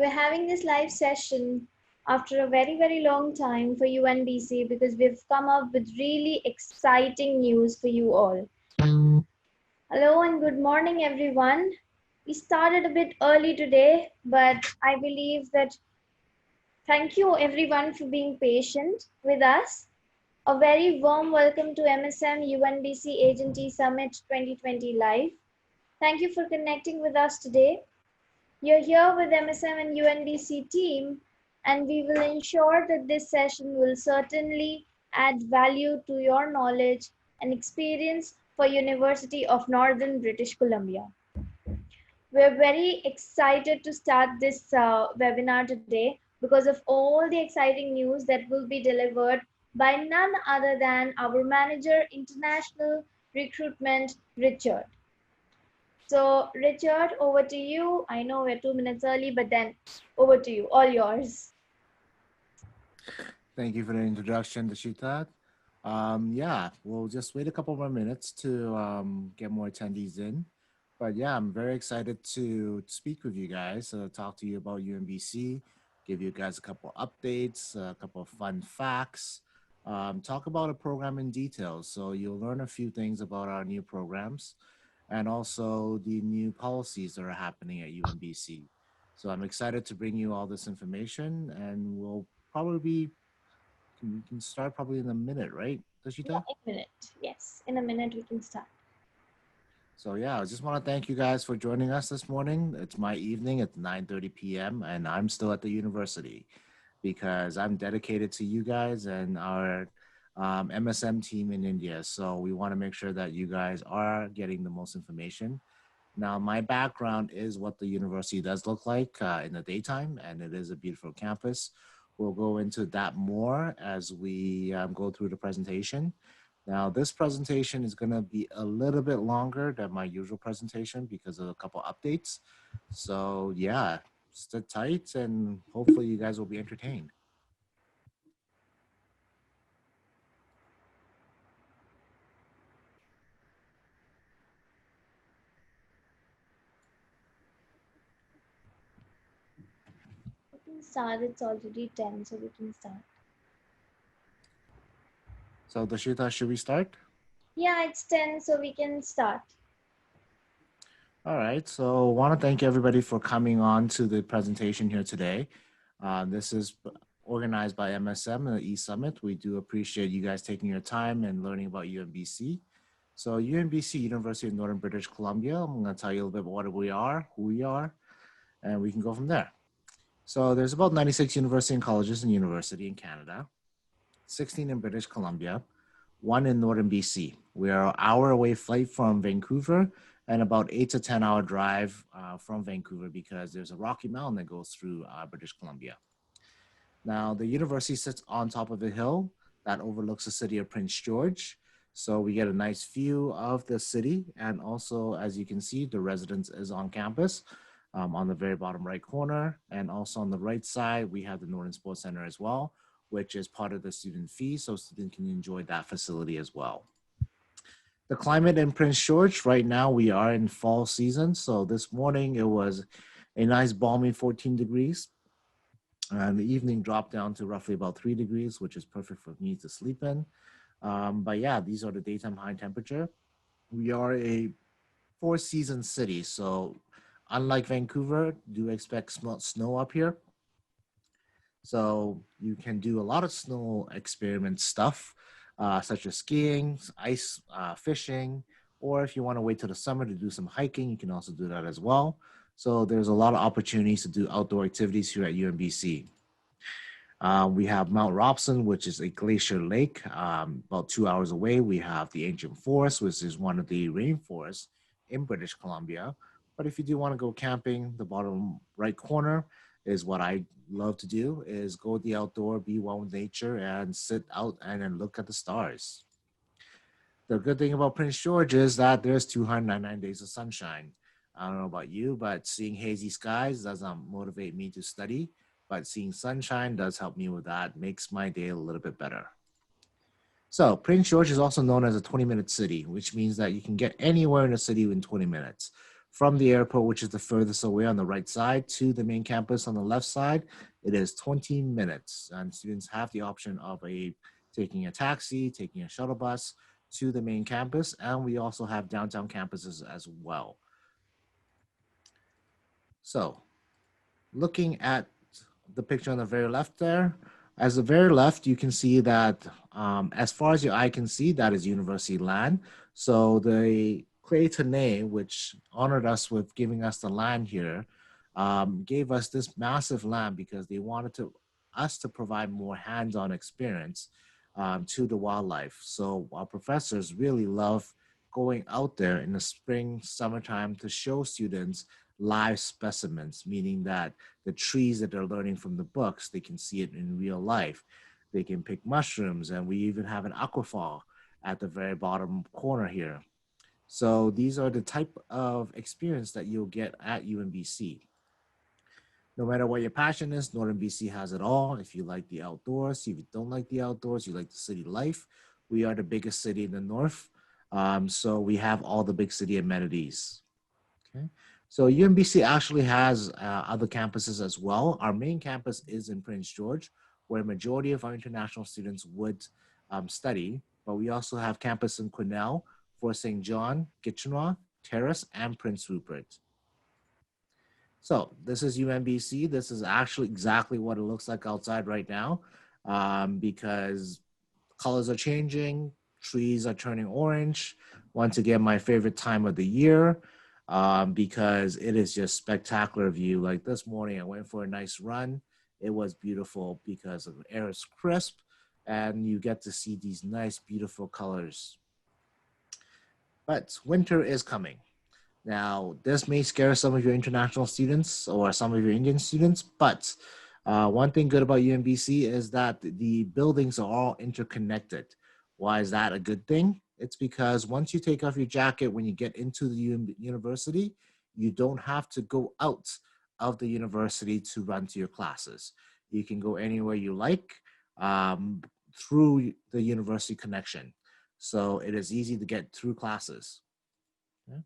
we're having this live session after a very, very long time for UNBC because we've come up with really exciting news for you all. Hello and good morning, everyone. We started a bit early today, but I believe that thank you everyone for being patient with us. A very warm welcome to MSM UNBC Agency Summit 2020 Live. Thank you for connecting with us today. You're here with MSM and UNBC team, and we will ensure that this session will certainly add value to your knowledge and experience for University of Northern British Columbia. We're very excited to start this webinar today because of all the exciting news that will be delivered by none other than our manager, International Recruitment, Richard. So Richard, over to you. I know we're 2 minutes early, but then over to you, all yours. Thank you for the introduction, Dashita. Yeah, we'll just wait a couple more minutes to get more attendees in. But yeah, I'm very excited to speak with you guys, talk to you about UNBC, give you guys a couple updates, a couple of fun facts, talk about a program in detail. So you'll learn a few things about our new programs and also the new policies that are happening at UNBC. So I'm excited to bring you all this information, and we'll probably we can start probably in a minute, right, Dashita? Yeah, in a minute. Yes, in a minute we can start. So yeah, I just want to thank you guys for joining us this morning. It's my evening at 9:30 p.m. and I'm still at the university because I'm dedicated to you guys and our MSM team in India. So we want to make sure that you guys are getting the most information. Now, my background is what the university does look like in the daytime, and it is a beautiful campus. We'll go into that more as we go through the presentation. Now, this presentation is going to be a little bit longer than my usual presentation because of a couple updates. So yeah, sit tight and hopefully you guys will be entertained. We can start. It's already 10, so we can start. So Dashita, should we start? Yeah, it's 10, so we can start. All right, so I want to thank everybody for coming on to the presentation here today. This is organized by MSM and the E-Summit. We do appreciate you guys taking your time and learning about UNBC. So UNBC, University of Northern British Columbia, I'm going to tell you a little bit about what we are, who we are, and we can go from there. So there's about 96 universities and colleges in university in Canada, 16 in British Columbia, 1 in Northern BC. We are an hour away flight from Vancouver and about 8 to 10 hour drive from Vancouver because there's a Rocky Mountain that goes through British Columbia. Now, the university sits on top of a hill that overlooks the city of Prince George. So we get a nice view of the city. And also, as you can see, the residence is on campus on the very bottom right corner. And also on the right side, we have the Northern Sports Center as well, which is part of the student fee. So students can enjoy that facility as well. The climate in Prince George, right now we are in fall season. So this morning it was a nice balmy 14 degrees. And the evening dropped down to roughly about 3 degrees, which is perfect for me to sleep in. But yeah, these are the daytime high temperature. We are a 4-season city. So unlike Vancouver, do expect snow up here. So you can do a lot of snow experiment stuff, such as skiing, ice fishing, or if you want to wait till the summer to do some hiking, you can also do that as well. So there's a lot of opportunities to do outdoor activities here at UNBC. We have Mount Robson, which is a glacier lake. About 2 hours away, we have the Ancient Forest, which is one of the rainforests in British Columbia. But if you do want to go camping, the bottom right corner is what I love to do, is go the outdoor, be one with nature, and sit out and then look at the stars. The good thing about Prince George is that there's 299 days of sunshine. I don't know about you, but seeing hazy skies doesn't motivate me to study, but seeing sunshine does help me with that, makes my day a little bit better. So Prince George is also known as a 20-minute city, which means that you can get anywhere in the city in 20 minutes. From the airport, which is the furthest away on the right side, to the main campus on the left side, it is 20 minutes. And students have the option of taking a taxi, taking a shuttle bus to the main campus. And we also have downtown campuses as well. So looking at the picture on the very left there, as the very left, you can see that as far as your eye can see, that is university land. So the Claytonay, which honored us with giving us the land here, gave us this massive land because they wanted us to provide more hands-on experience to the wildlife. So our professors really love going out there in the spring, summertime to show students live specimens, meaning that the trees that they're learning from the books, they can see it in real life. They can pick mushrooms, and we even have an aquafall at the very bottom corner here. So these are the type of experience that you'll get at UNBC. No matter what your passion is, Northern BC has it all. If you like the outdoors, if you don't like the outdoors, you like the city life, we are the biggest city in the north. So we have all the big city amenities. Okay. So UNBC actually has other campuses as well. Our main campus is in Prince George, where a majority of our international students would study. But we also have campus in Quesnel, Fort St. John, Kitchener, Terrace, and Prince Rupert. So this is UNBC. This is actually exactly what it looks like outside right now, because colors are changing, trees are turning orange. Once again, my favorite time of the year, because it is just spectacular view. Like this morning, I went for a nice run. It was beautiful because the air is crisp and you get to see these nice, beautiful colors. But winter is coming. Now, this may scare some of your international students or some of your Indian students, but one thing good about UNBC is that the buildings are all interconnected. Why is that a good thing? It's because once you take off your jacket when you get into the university, you don't have to go out of the university to run to your classes. You can go anywhere you like through the university connection. So it is easy to get through classes. Okay.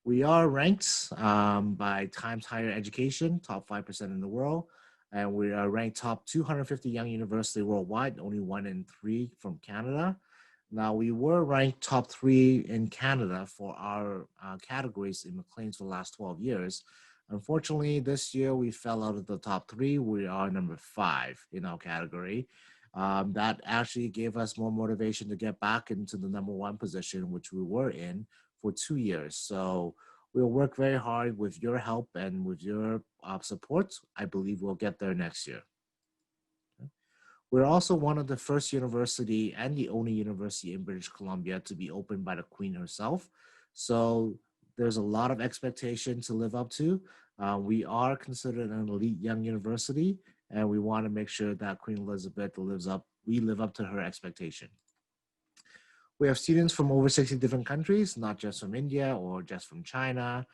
We are ranked by Times Higher Education, top 5% in the world. And we are ranked top 250 young university worldwide, only 1 in 3 from Canada. Now, we were ranked top 3 in Canada for our categories in Maclean's for the last 12 years. Unfortunately, this year we fell out of the top 3. We are number 5 in our category. That actually gave us more motivation to get back into the number 1 position, which we were in for 2 years. So we'll work very hard with your help and with your support. I believe we'll get there next year. Okay. We're also one of the first university and the only university in British Columbia to be opened by the Queen herself. So there's a lot of expectation to live up to. We are considered an elite young university, and we want to make sure that Queen Elizabeth we live up to her expectation. We have students from over 60 different countries, not just from India or just from China.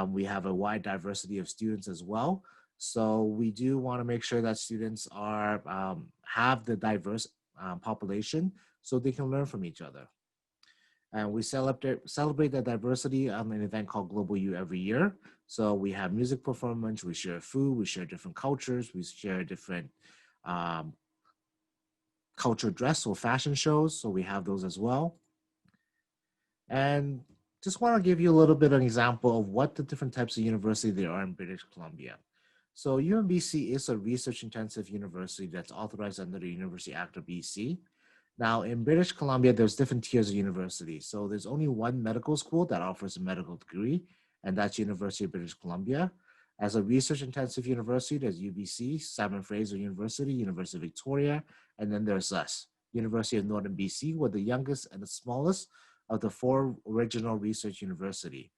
We have a wide diversity of students as well. So we do want to make sure that students have the diverse population so they can learn from each other. And we celebrate that diversity on an event called Global U every year. So we have music performance, we share food, we share different cultures, we share different culture dress or fashion shows. So we have those as well. And just want to give you a little bit of an example of what the different types of university there are in British Columbia. So UNBC is a research-intensive university that's authorized under the University Act of BC. Now, in British Columbia, there's different tiers of universities. So there's only one medical school that offers a medical degree, and that's University of British Columbia. As a research-intensive university, there's UBC, Simon Fraser University, University of Victoria, and then there's us, University of Northern BC. We're the youngest and the smallest of the 4 original research university.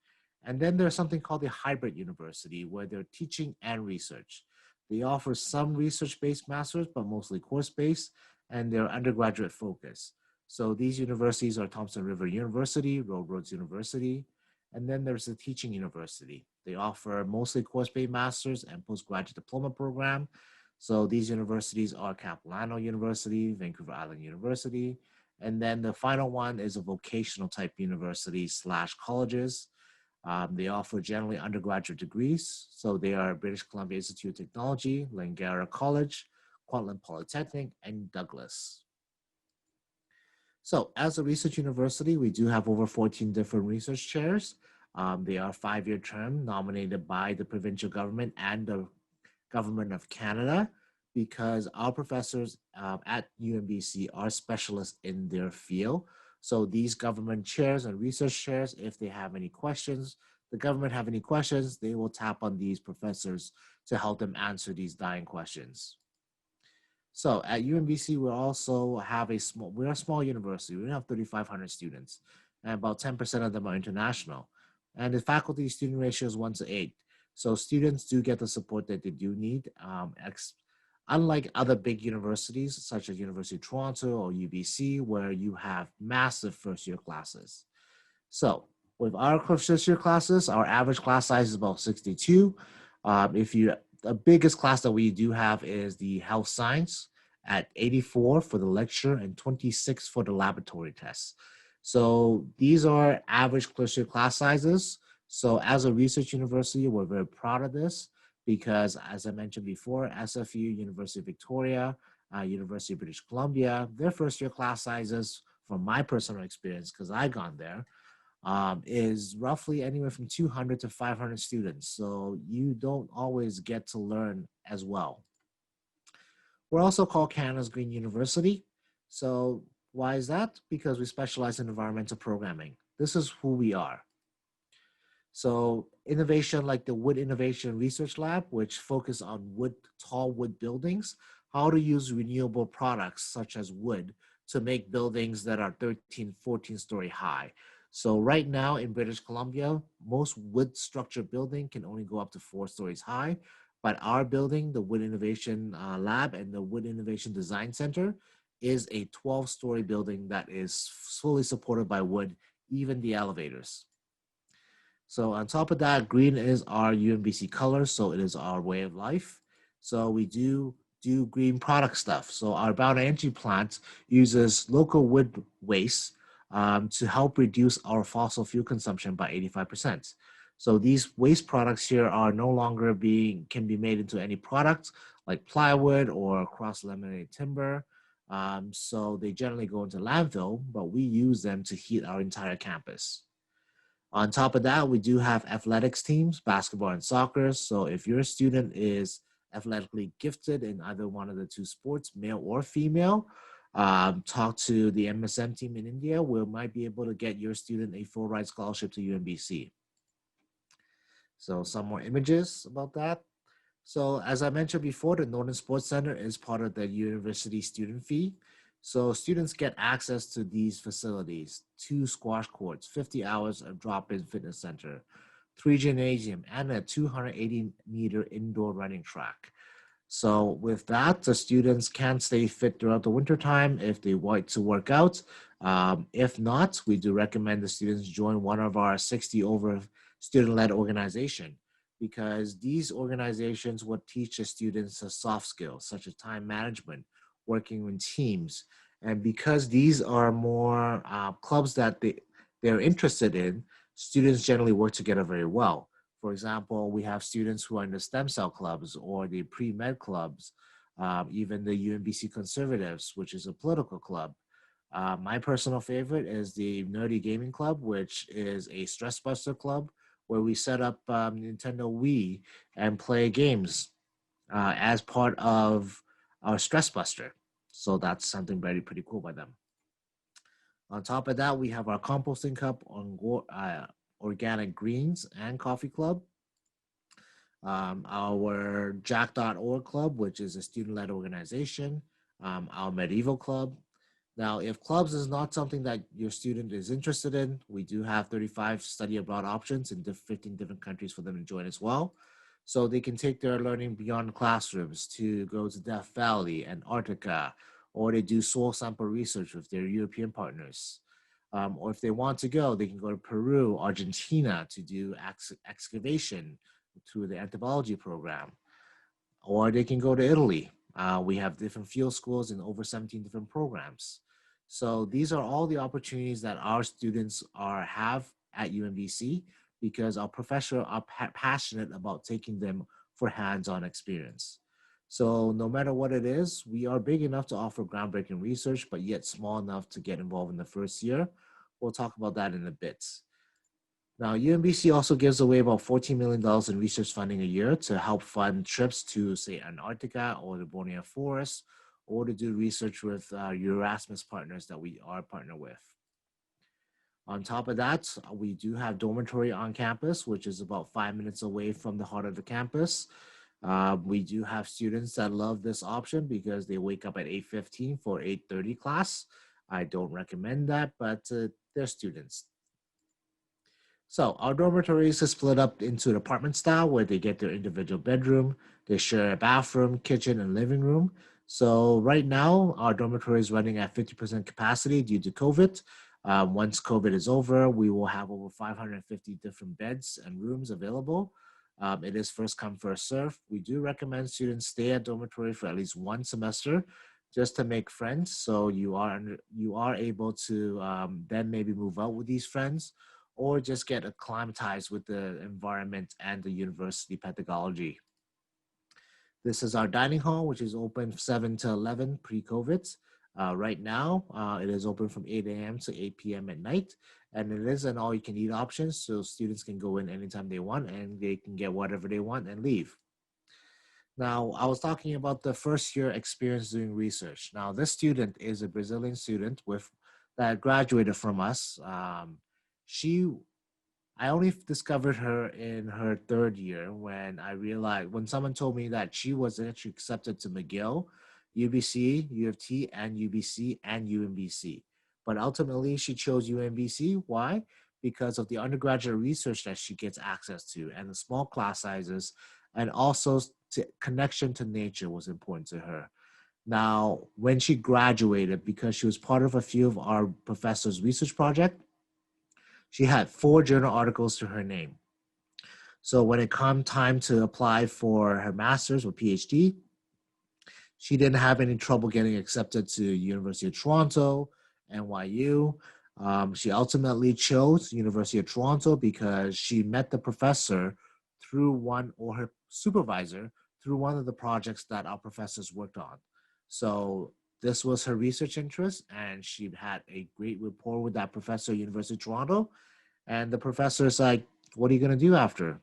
And then there's something called the hybrid university, where they're teaching and research. They offer some research-based masters, but mostly course-based, and they're undergraduate focused. So these universities are Thompson River University, Roads University, and then there's the teaching university. They offer mostly course-based masters and postgraduate diploma program. So these universities are Capilano University, Vancouver Island University, and then the final one is a vocational type university / colleges. They offer generally undergraduate degrees. So they are British Columbia Institute of Technology, Langara College, Kwantlen Polytechnic, and Douglas. So as a research university, we do have over 14 different research chairs. They are 5-year term nominated by the provincial government and the government of Canada, because our professors at UNBC are specialists in their field. So these government chairs and research chairs, if they have any questions, the government have any questions, they will tap on these professors to help them answer these dying questions. So at UNBC, we also have we're a small university. We have 3,500 students, and about 10% of them are international. And the faculty student ratio is 1:8. So students do get the support that they do need. Unlike other big universities, such as University of Toronto or UBC, where you have massive first year classes. So with our first year classes, our average class size is about 62. The biggest class that we do have is the health science at 84 for the lecture and 26 for the laboratory tests. So these are average first year class sizes. So as a research university, we're very proud of this because, as I mentioned before, SFU, University of Victoria, University of British Columbia, their first year class sizes, from my personal experience, because I've gone there, is roughly anywhere from 200 to 500 students. So you don't always get to learn as well. We're also called Canada's Green University. So why is that? Because we specialize in environmental programming. This is who we are. So innovation like the Wood Innovation Research Lab, which focus on tall wood buildings, how to use renewable products such as wood to make buildings that are 13, 14-story high. So right now in British Columbia, most wood structured building can only go up to 4 stories high. But our building, the Wood Innovation Lab and the Wood Innovation Design Center, is a 12-story building that is fully supported by wood, even the elevators. So on top of that, green is our UNBC color, so it is our way of life. So we do green product stuff. So our Bound Energy plant uses local wood waste to help reduce our fossil fuel consumption by 85%. So these waste products here are no longer can be made into any product like plywood or cross-laminated timber. So they generally go into landfill, but we use them to heat our entire campus. On top of that, we do have athletics teams, basketball and soccer. So if your student is athletically gifted in either one of the two sports, male or female, talk to the MSM team in India. We might be able to get your student a full ride scholarship to UNBC. So some more images about that. So as I mentioned before, the Northern Sports Center is part of the university student fee. So students get access to these facilities: 2 squash courts, 50 hours of drop-in fitness center, 3 gymnasium, and a 280-meter indoor running track. So with that, the students can stay fit throughout the wintertime if they want to work out. If not, we do recommend the students join one of our 60 over student-led organization, because these organizations will teach the students the soft skills such as time management, working in teams. And because these are more clubs that they're interested in, students generally work together very well. For example, we have students who are in the stem cell clubs or the pre-med clubs, even the UNBC Conservatives, which is a political club. My personal favorite is the Nerdy Gaming Club, which is a stress buster club where we set up Nintendo Wii and play games as part of our stress buster. So that's something pretty cool by them. On top of that, we have our composting cup on organic greens and coffee club. Our Jack.org club, which is a student-led organization. Our medieval club. Now, if clubs is not something that your student is interested in, we do have 35 study abroad options in 15 different countries for them to join as well. So they can take their learning beyond classrooms to go to Death Valley, Antarctica, or they do soil sample research with their European partners. Or if they want to go, they can go to Peru, Argentina to do excavation through the anthropology program. Or they can go to Italy. We have different field schools in over 17 different programs. So these are all the opportunities that our students have at UNBC, because our professors are passionate about taking them for hands-on experience. So no matter what it is, we are big enough to offer groundbreaking research, but yet small enough to get involved in the first year. We'll talk about that in a bit. Now, UNBC also gives away about $14 million in research funding a year to help fund trips to, say, Antarctica or the Borneo Forest, or to do research with Erasmus partners that we are partnered with. On top of that, we do have dormitory on campus, which is about 5 minutes away from the heart of the campus. We do have students that love this option because they wake up at 8:15 for 8:30 class. I don't recommend that, but they're students. So our dormitories are split up into an apartment style where they get their individual bedroom, they share a bathroom, kitchen, and living room. So right now, our dormitory is running at 50% capacity due to COVID. Once COVID is over, we will have over 550 different beds and rooms available. It is first come, first serve. We do recommend students stay at dormitory for at least one semester just to make friends. So you are able to then maybe move out with these friends or just get acclimatized with the environment and the university pedagogy. This is our dining hall, which is open 7 to 11 pre-COVID. Right now, it is open from 8 a.m. to 8 p.m. at night, and it is an all-you-can-eat option, so students can go in anytime they want, and they can get whatever they want and leave. Now, I was talking about the first year experience doing research. Now, this student is a Brazilian student that graduated from us. She I only discovered her in her third year when someone told me that she was actually accepted to McGill, UBC, U of T, and UBC and UNBC. But ultimately, she chose UNBC. Why? Because of the undergraduate research that she gets access to and the small class sizes, and also connection to nature was important to her. Now, when she graduated, because she was part of a few of our professors' research project, she had 4 journal articles to her name. So when it come time to apply for her master's or PhD, she didn't have any trouble getting accepted to University of Toronto, NYU. She ultimately chose University of Toronto because she met the professor or her supervisor through one of the projects that our professors worked on. So this was her research interest, and she had a great rapport with that professor at University of Toronto. And the professor is like, what are you going to do after?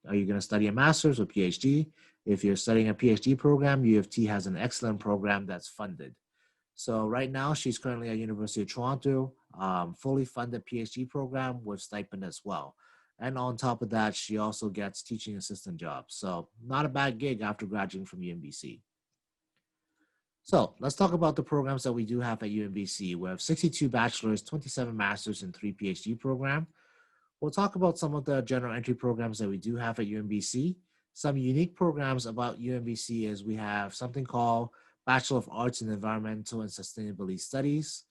Are you going to study a master's or PhD? If you're studying a PhD program, U of T has an excellent program that's funded. So right now, she's currently at University of Toronto, fully funded PhD program with stipend as well. And on top of that, she also gets teaching assistant jobs. So not a bad gig after graduating from UNBC. So let's talk about the programs that we do have at UNBC. We have 62 bachelor's, 27 master's, and 3 PhD program. We'll talk about some of the general entry programs that we do have at UNBC. Some unique programs about UNBC is we have something called Bachelor of Arts in Environmental and Sustainability Studies.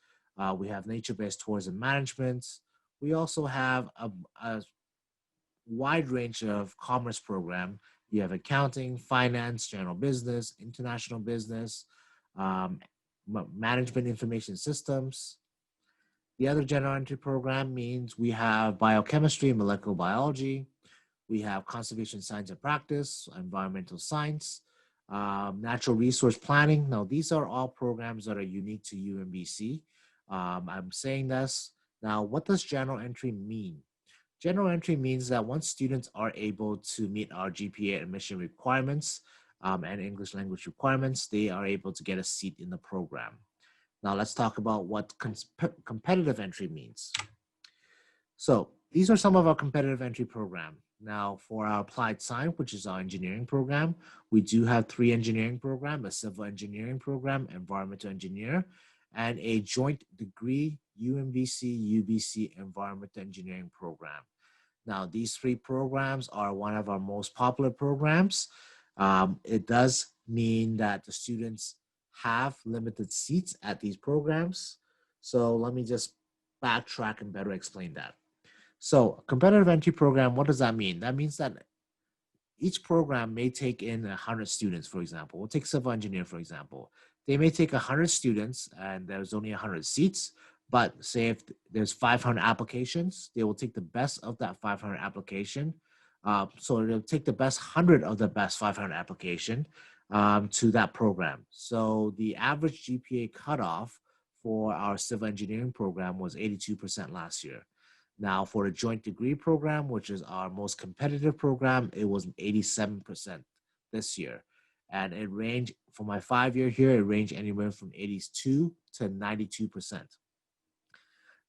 We have Nature-Based Tourism Management. We also have a wide range of commerce program. You have accounting, finance, general business, international business, management information systems. The other general entry program means we have biochemistry and molecular biology. We have conservation science and practice, environmental science, natural resource planning. Now, these are all programs that are unique to UNBC. I'm saying this. Now, what does general entry mean? General entry means that once students are able to meet our GPA admission requirements and English language requirements, they are able to get a seat in the program. Now let's talk about what competitive entry means. So these are some of our competitive entry program. Now for our applied science, which is our engineering program, we do have 3 engineering program, a civil engineering program, environmental engineer, and a joint degree UNBC, UBC environmental engineering program. Now these 3 programs are one of our most popular programs. It does mean that the students have limited seats at these programs. So let me just backtrack and better explain that. So competitive entry program, what does that mean? That means that each program may take in 100 students, for example. We'll take civil engineer, for example. They may take 100 students and there's only 100 seats, But say if there's 500 applications, they will take the best of that 500 application. So they'll take the best 100 of the best 500 application to that program. So the average GPA cutoff for our civil engineering program was 82% last year. Now for the joint degree program, which is our most competitive program, it was 87% this year. And it ranged, for my 5-year here, it ranged anywhere from 82 to 92%.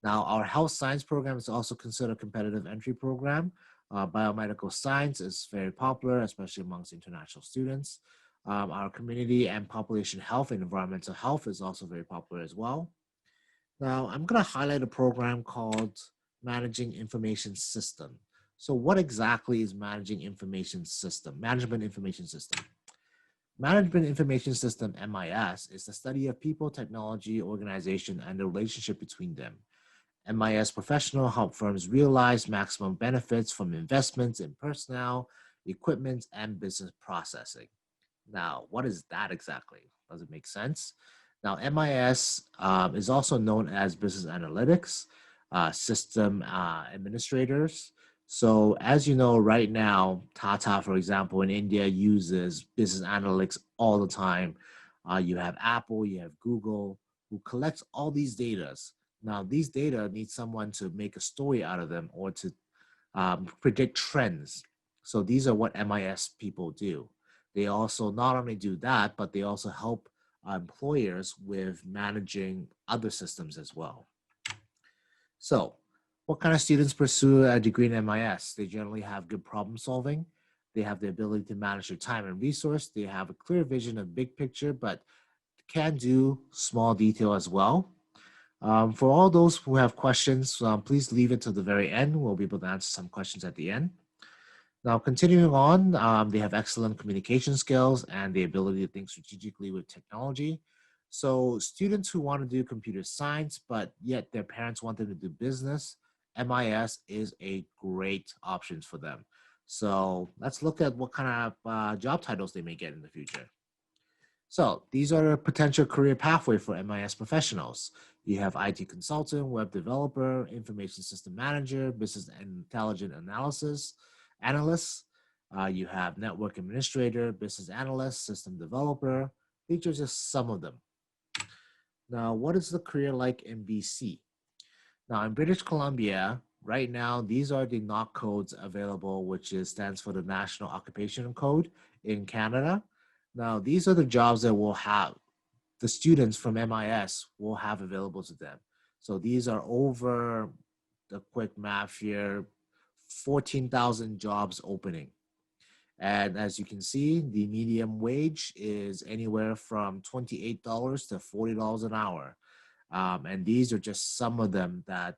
Now, our health science program is also considered a competitive entry program. Biomedical science is very popular, especially amongst international students. Our community and population health and environmental health is also very popular as well. Now, I'm going to highlight a program called Managing Information System. So what exactly is Managing Information System? Management Information System. Management Information System, MIS, is the study of people, technology, organization, and the relationship between them. MIS professional help firms realize maximum benefits from investments in personnel, equipment, and business processing. Now, what is that exactly? Does it make sense? Now, MIS is also known as business analytics, system administrators. So as you know, right now, Tata, for example, in India uses business analytics all the time. You have Apple, you have Google, who collects all these data. Now, these data need someone to make a story out of them or to predict trends. So these are what MIS people do. They also not only do that, but they also help employers with managing other systems as well. So what kind of students pursue a degree in MIS? They generally have good problem solving. They have the ability to manage their time and resource. They have a clear vision of big picture, but can do small detail as well. For all those who have questions, please leave it to the very end. We'll be able to answer some questions at the end. Now, continuing on, they have excellent communication skills and the ability to think strategically with technology. So students who want to do computer science, but yet their parents want them to do business, MIS is a great option for them. So let's look at what kind of job titles they may get in the future. So these are a potential career pathway for MIS professionals. You have IT consultant, web developer, information system manager, business and intelligent analysis analyst. You have network administrator, business analyst, system developer. These are just some of them. Now, what is the career like in BC? Now, in British Columbia, right now, these are the NOC codes available, which stands for the National Occupation Code in Canada. Now, these are the jobs that will have the students from MIS will have available to them. So these are over the quick math here, 14,000 jobs opening. And as you can see, the median wage is anywhere from $28 to $40 an hour. And these are just some of them that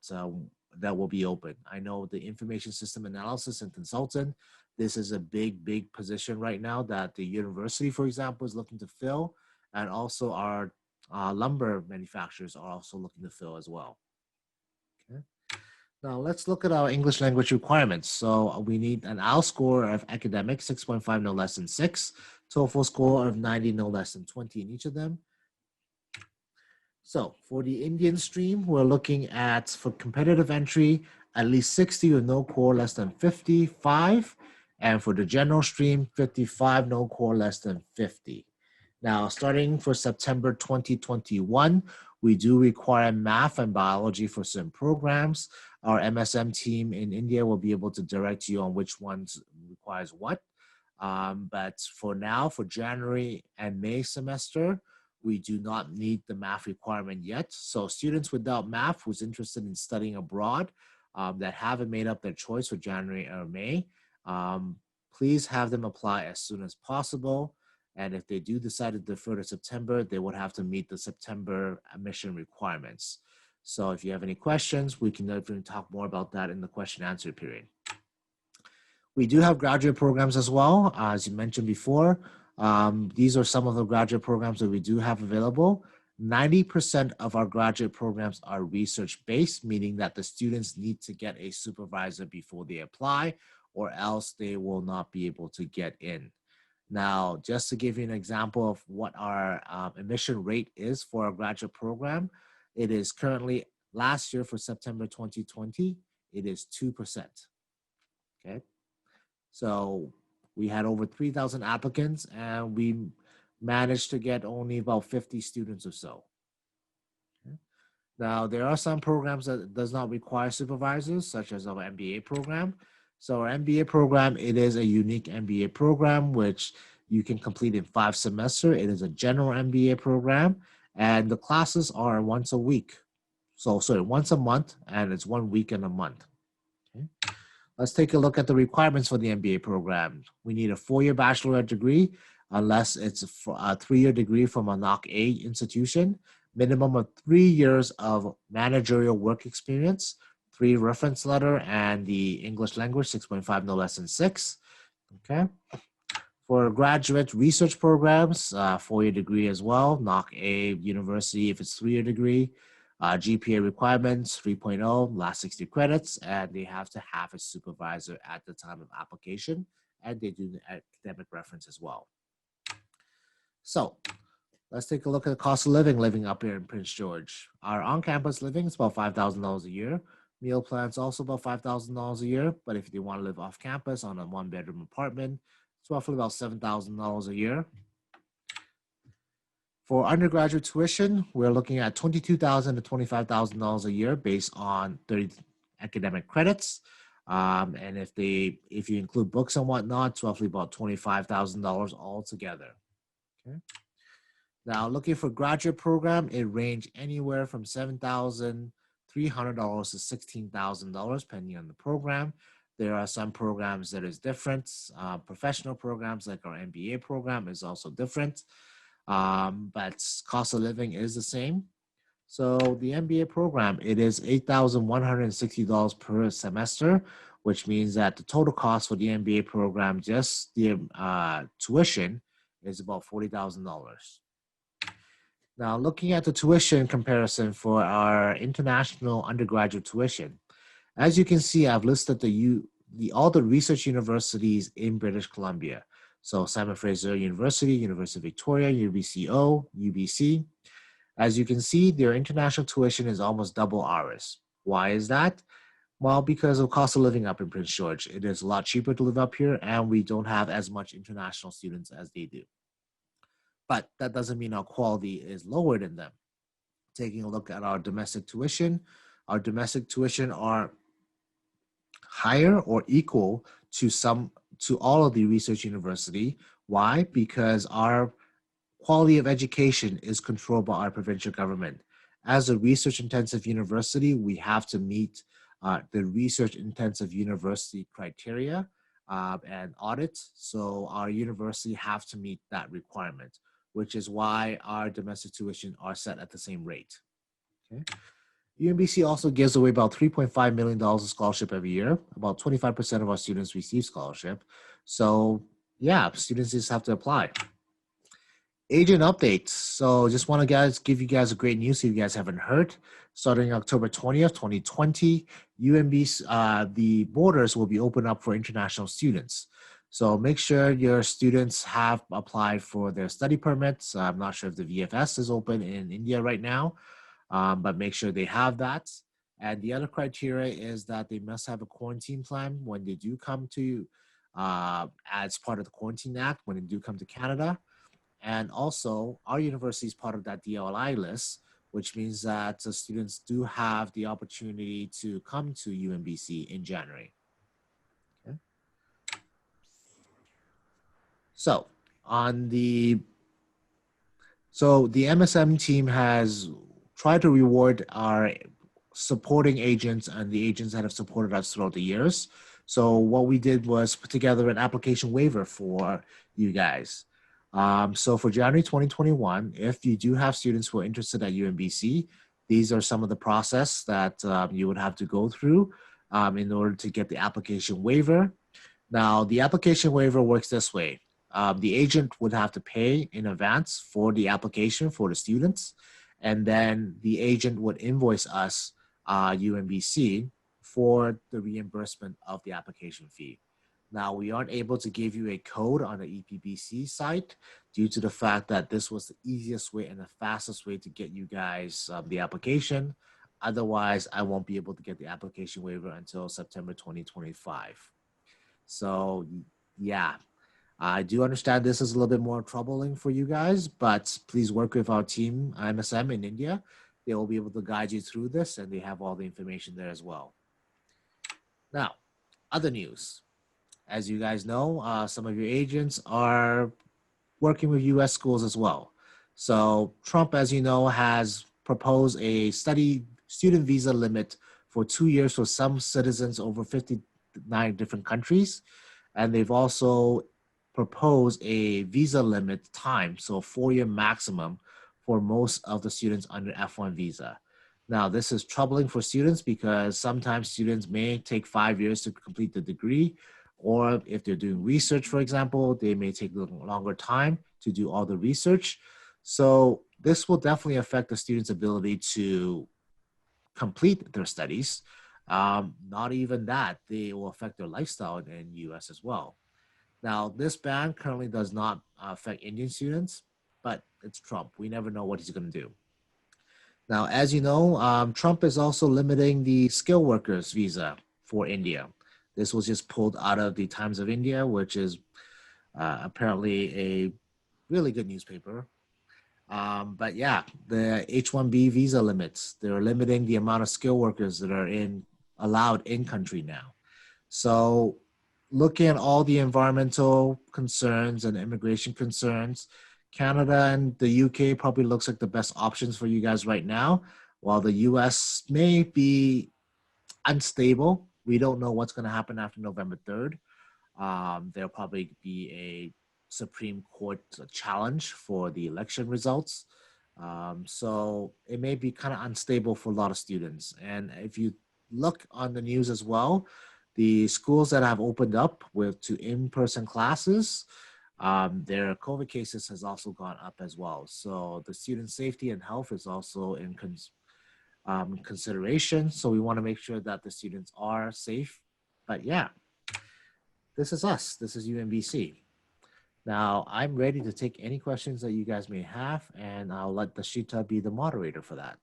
will be open. I know the information system analysis and consultant, this is a big position right now that the university, for example, is looking to fill. And also our lumber manufacturers are also looking to fill as well. Okay. Now let's look at our English language requirements. So we need an IELTS score of academic 6.5, no less than 6, TOEFL score of 90, no less than 20 in each of them. So for the Indian stream, we're looking at, for competitive entry, at least 60 with no core less than 55. And for the general stream, 55, no core less than 50. Now, starting for September 2021, we do require math and biology for certain programs. Our MSM team in India will be able to direct you on which ones requires what. But for now, for January and May semester, we do not need the math requirement yet. So students without math who's interested in studying abroad that haven't made up their choice for January or May, please have them apply as soon as possible. And if they do decide to defer to September, they would have to meet the September admission requirements. So if you have any questions, we can definitely talk more about that in the question and answer period. We do have graduate programs as well. As you mentioned before, these are some of the graduate programs that we do have available. 90% of our graduate programs are research-based, meaning that the students need to get a supervisor before they apply, or else they will not be able to get in. Now, just to give you an example of what our admission rate is for our graduate program, it is currently Last year for September 2020, it is 2%. Okay. So we had over 3,000 applicants and we managed to get only about 50 students or so. Okay. Now, there are some programs that does not require supervisors, such as our MBA program. So our MBA program, it is a unique MBA program, which you can complete in 5 semesters. It is a general MBA program, and the classes are once a week. So, sorry, once a month, and it's 1 week in a month. Okay. Let's take a look at the requirements for the MBA program. We need a 4-year bachelorette degree, unless it's a 3-year degree from a NOC-A institution, minimum of 3 years of managerial work experience, 3 reference letter, and the English language 6.5, no less than 6. Okay. For graduate research programs, 4-year degree as well, NOC-A university if it's 3-year degree. GPA requirements 3.0, last 60 credits, and they have to have a supervisor at the time of application, and they do the academic reference as well. So let's take a look at the cost of living up here in Prince George. Our on-campus living is about $5,000 a year. Meal plans also about $5,000 a year, but if you want to live off campus on a 1-bedroom apartment, it's roughly about $7,000 a year. For undergraduate tuition, we're looking at $22,000 to $25,000 a year based on 30 academic credits. And if you include books and whatnot, it's roughly about $25,000 altogether. Okay. Now, looking for graduate program, it range anywhere from $7,300 to $16,000, depending on the program. There are some programs that is different. Professional programs like our MBA program is also different. But cost of living is the same. So the MBA program, it is $8,160 per semester, which means that the total cost for the MBA program, just the tuition, is about $40,000. Now, looking at the tuition comparison for our international undergraduate tuition, as you can see, I've listed all the research universities in British Columbia. So Simon Fraser University, University of Victoria, UBCO, UBC. As you can see, their international tuition is almost double ours. Why is that? Well, because of cost of living up in Prince George. It is a lot cheaper to live up here, and we don't have as much international students as they do. But that doesn't mean our quality is lower than them. Taking a look at our domestic tuition are higher or equal to all of the research university. Why? Because our quality of education is controlled by our provincial government. As a research intensive university, we have to meet the research intensive university criteria and audits. So our university have to meet that requirement, which is why our domestic tuition are set at the same rate. Okay. UNBC also gives away about $3.5 million of scholarship every year. About 25% of our students receive scholarship. So yeah, students just have to apply. Agent updates. So just want to give you guys a great news if you guys haven't heard. Starting October 20th, 2020, UNBC, the borders will be open up for international students. So make sure your students have applied for their study permits. I'm not sure if the VFS is open in India right now, but make sure they have that. And the other criteria is that they must have a quarantine plan when they do come to, as part of the Quarantine Act, when they do come to Canada. And also, our university is part of that DLI list, which means that the students do have the opportunity to come to UNBC in January. Okay. So the MSM team has tried to reward our supporting agents and the agents that have supported us throughout the years. So what we did was put together an application waiver for you guys. So for January 2021, if you do have students who are interested at UNBC, these are some of the process that you would have to go through in order to get the application waiver. Now, the application waiver works this way. The agent would have to pay in advance for the application for the students, and then the agent would invoice us, UNBC, for the reimbursement of the application fee. Now, we aren't able to give you a code on the EPBC site due to the fact that this was the easiest way and the fastest way to get you guys the application. Otherwise, I won't be able to get the application waiver until September 2025. So yeah, I do understand this is a little bit more troubling for you guys, but please work with our team, MSM in India. They will be able to guide you through this, and they have all the information there as well. Now, other news. As you guys know, some of your agents are working with US schools as well. So Trump, as you know, has proposed a student visa limit for 2 years for some citizens over 59 different countries. And they've also proposed a visa limit time, so 4-year maximum for most of the students under F1 visa. Now, this is troubling for students because sometimes students may take 5 years to complete the degree, or if they're doing research, for example, they may take a little longer time to do all the research. So this will definitely affect the student's ability to complete their studies. Not even that, they will affect their lifestyle in the US as well. Now, this ban currently does not affect Indian students, but it's Trump. We never know what he's going to do. Now, as you know, Trump is also limiting the skilled workers visa for India. This was just pulled out of the Times of India, which is apparently a really good newspaper. But yeah, the H-1B visa limits, they're limiting the amount of skilled workers that are allowed in country now. So looking at all the environmental concerns and immigration concerns, Canada and the UK probably looks like the best options for you guys right now, while the US may be unstable. We don't know what's going to happen after November 3rd. There'll probably be a Supreme Court challenge for the election results. So it may be kind of unstable for a lot of students. And if you look on the news as well, the schools that have opened up to in-person classes, their COVID cases has also gone up as well. So the student safety and health is also in consideration. So we want to make sure that the students are safe. But yeah, this is us. This is UNBC. Now, I'm ready to take any questions that you guys may have, and I'll let Dashita be the moderator for that.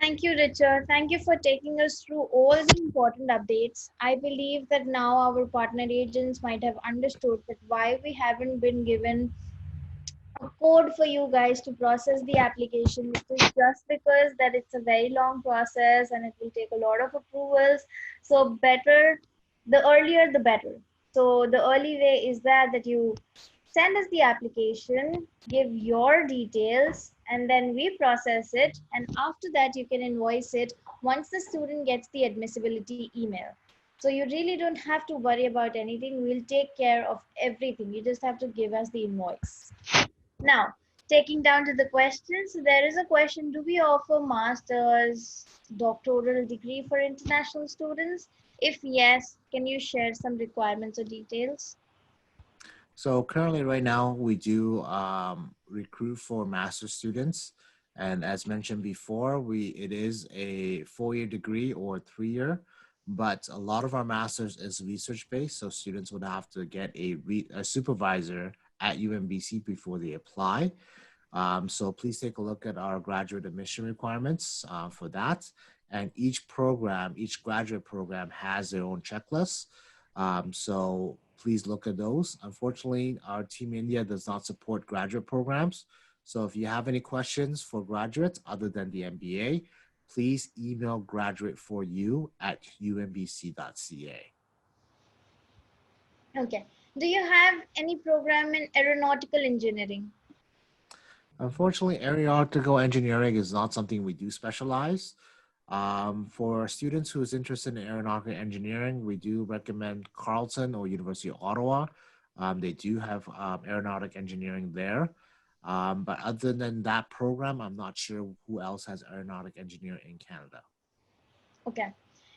Thank you, Richard. Thank you for taking us through all the important updates. I believe that now our partner agents might have understood that why we haven't been given a code for you guys to process the application. It is just because that it's a very long process and it will take a lot of approvals. So better, the earlier the better. So the early way is that you send us the application, give your details, and then we process it. And after that, you can invoice it once the student gets the admissibility email. So you really don't have to worry about anything. We'll take care of everything. You just have to give us the invoice. Now, taking down to the questions, there is a question, do we offer master's, doctoral degree for international students? If yes, can you share some requirements or details? So currently, right now, we do recruit for master students, and as mentioned before, it is a 4-year degree or 3-year. But a lot of our masters is research based, so students would have to get a supervisor at UNBC before they apply. So please take a look at our graduate admission requirements for that. And each graduate program has their own checklist. So please look at those. Unfortunately, our team India does not support graduate programs. So if you have any questions for graduates other than the MBA, please email graduateforyou@unbc.ca. Okay. Do you have any program in aeronautical engineering? Unfortunately, aeronautical engineering is not something we do specialize. For students who is interested in aeronautical engineering, we do recommend Carleton or University of Ottawa. They do have aeronautic engineering there. But other than that program, I'm not sure who else has aeronautic engineering in Canada. Okay.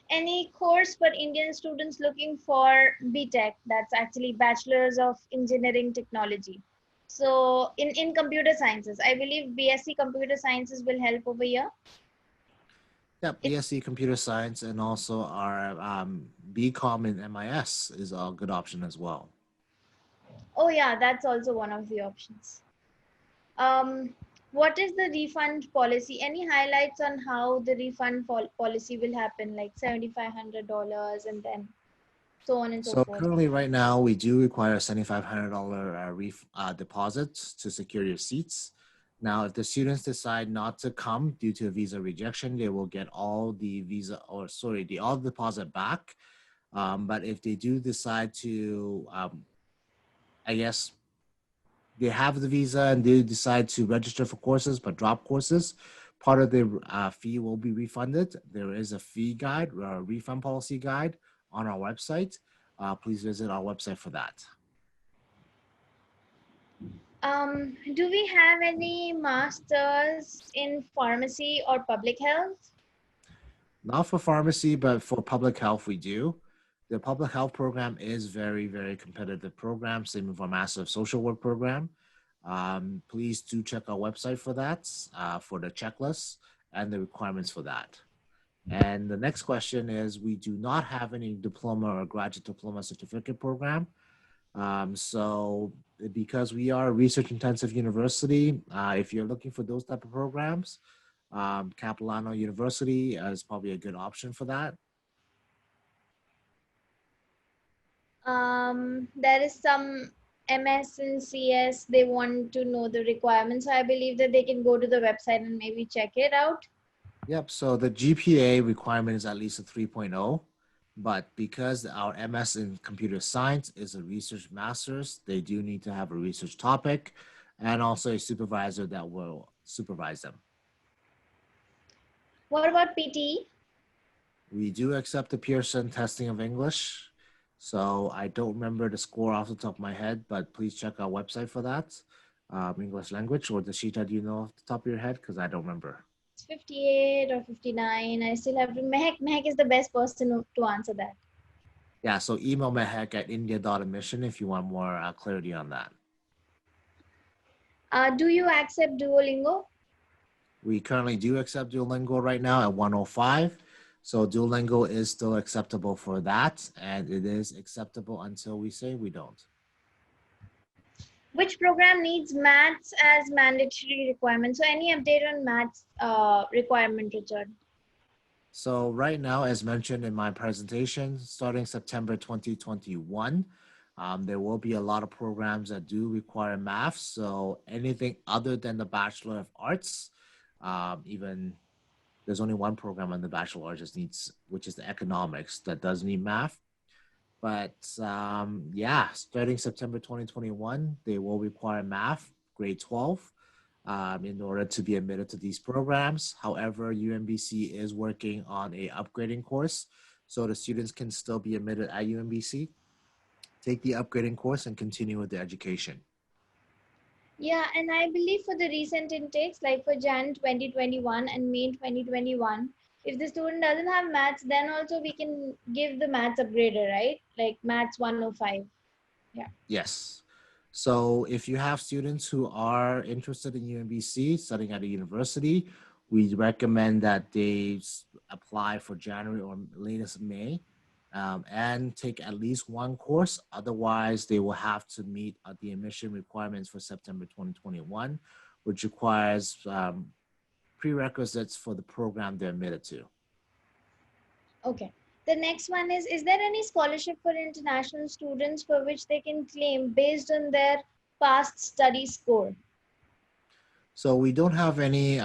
Any course for Indian students looking for BTech, that's actually Bachelor's of Engineering Technology. So in computer sciences, I believe BSc Computer Sciences will help over here. Yeah, BSc Computer Science and also our BCom in MIS is a good option as well. Oh yeah, that's also one of the options. Um, what is the refund policy? Any highlights on how the refund policy will happen, like $7,500 and then so on and so So forth? currently, right now, we do require a $7,500 deposit to secure your seats. Now, if the students decide not to come due to a visa rejection, they will get all the all the deposit back. But if they do decide to, I guess, they have the visa and they decide to register for courses but drop courses, part of the fee will be refunded. There is a fee guide, a refund policy guide on our website. Please visit our website for that. Do we have any masters in pharmacy or public health? Not for pharmacy, but for public health, we do. The public health program is very, very competitive program. Same with our Master of Social Work program. Please do check our website for that, for the checklist and the requirements for that. And the next question is, we do not have any diploma or graduate diploma certificate program. So because we are a research intensive university, if you're looking for those type of programs, Capilano University is probably a good option for that. There is some MS and CS, they want to know the requirements. So I believe that they can go to the website and maybe check it out. Yep. So the GPA requirement is at least a 3.0, but because our MS in computer science is a research master's, they do need to have a research topic and also a supervisor that will supervise them. What about PT? We do accept the Pearson testing of English. So I don't remember the score off the top of my head, but please check our website for that. English language, or Dashita, do you know off the top of your head? Because I don't remember. It's 58 or 59. I still have to, Mehek is the best person to answer that. Yeah, so email mehek at india.admission if you want more clarity on that. Do you accept Duolingo? We currently do accept Duolingo right now at 105. So Duolingo is still acceptable for that, and it is acceptable until we say we don't. Which program needs maths as mandatory requirement? So any update on maths requirement, Richard? So right now, as mentioned in my presentation, starting September 2021, there will be a lot of programs that do require math. So anything other than the Bachelor of Arts, even there's only one program on the Bachelor of Arts just needs, which is the economics, that does need math. But yeah, starting September 2021, they will require math, grade 12, in order to be admitted to these programs. However, UNBC is working on a upgrading course, so the students can still be admitted at UNBC, take the upgrading course, and continue with the education. Yeah, and I believe for the recent intakes, like for Jan 2021 and May 2021, if the student doesn't have maths, then also we can give the maths upgrader, right? Like maths 105. Yeah. Yes. So if you have students who are interested in UNBC, studying at a university, we recommend that they apply for January or latest May, and take at least one course. Otherwise, they will have to meet the admission requirements for September 2021, which requires prerequisites for the program they're admitted to. Okay. The next one is there any scholarship for international students for which they can claim based on their past study score? So we don't have any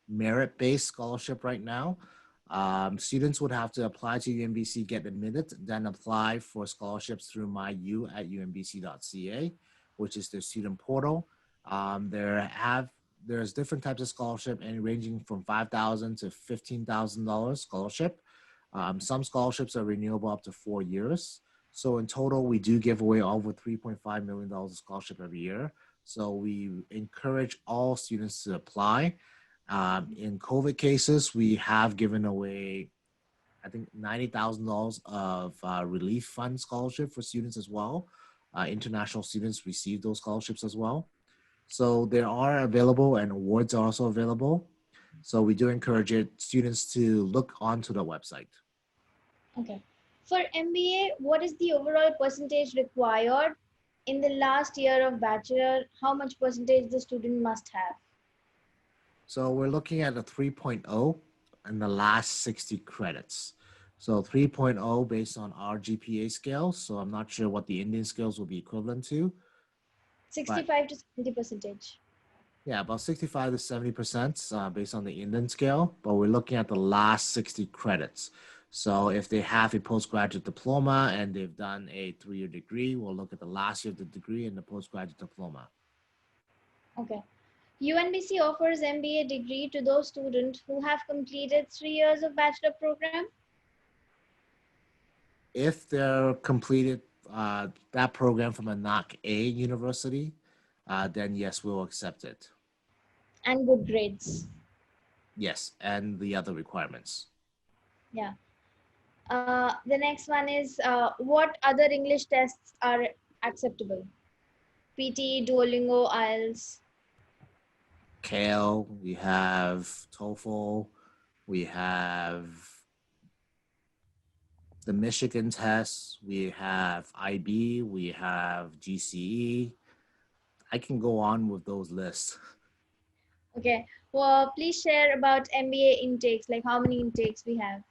merit-based scholarship right now. Students would have to apply to UNBC, get admitted, then apply for scholarships through MyU at unbc.ca, which is their student portal. There's different types of scholarship, and ranging from $5,000 to $15,000 scholarship. Some scholarships are renewable up to 4 years. So in total, we do give away over $3.5 million of scholarship every year. So we encourage all students to apply. In COVID cases, we have given away, I think, $90,000 of relief fund scholarship for students as well. International students receive those scholarships as well. So they are available, and awards are also available. So we do encourage students to look onto the website. Okay. For MBA, what is the overall percentage required in the last year of bachelor? How much percentage the student must have? So we're looking at a 3.0 and the last 60 credits. So 3.0 based on our GPA scale. So I'm not sure what the Indian scales will be equivalent to, but 65 to 70%. yeah, about 65 to 70% based on the Indian scale. But we're looking at the last 60 credits. So if they have a postgraduate diploma and they've done a 3-year degree, we'll look at the last year of the degree and the postgraduate diploma. Okay. UNBC offers MBA degree to those students who have completed 3 years of bachelor program. If they're completed that program from a NAC A university, then yes, we'll accept it. And good grades. Yes, and the other requirements. Yeah. The next one is what other English tests are acceptable? PT, Duolingo, IELTS. Kale, we have TOEFL, we have the Michigan test, we have IB, we have GCE. I can go on with those lists. Okay. Well, please share about MBA intakes, like how many intakes we have.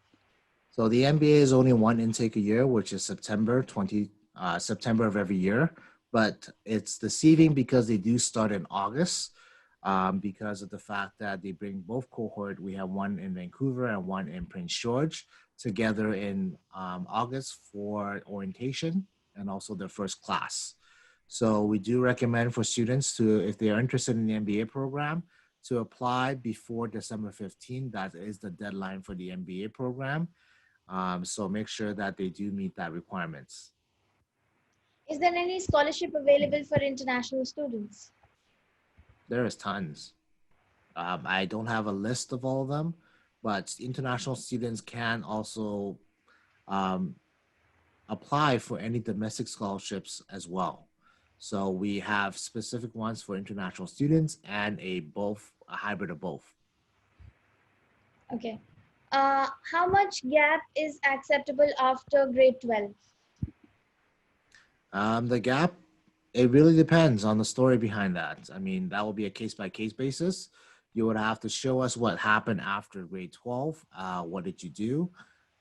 So the MBA is only one intake a year, which is September of every year. But it's deceiving because they do start in August because of the fact that they bring both cohort. We have one in Vancouver and one in Prince George together in August for orientation and also their first class. So we do recommend for students to, if they are interested in the MBA program, to apply before December 15th. That is the deadline for the MBA program. So make sure that they do meet that requirements. Is there any scholarship available for international students? There is tons. I don't have a list of all of them, but international students can also apply for any domestic scholarships as well. So we have specific ones for international students and a hybrid of both. Okay. How much gap is acceptable after grade 12? The gap, it really depends on the story behind that. I mean, that will be a case by case basis. You would have to show us what happened after grade 12. What did you do?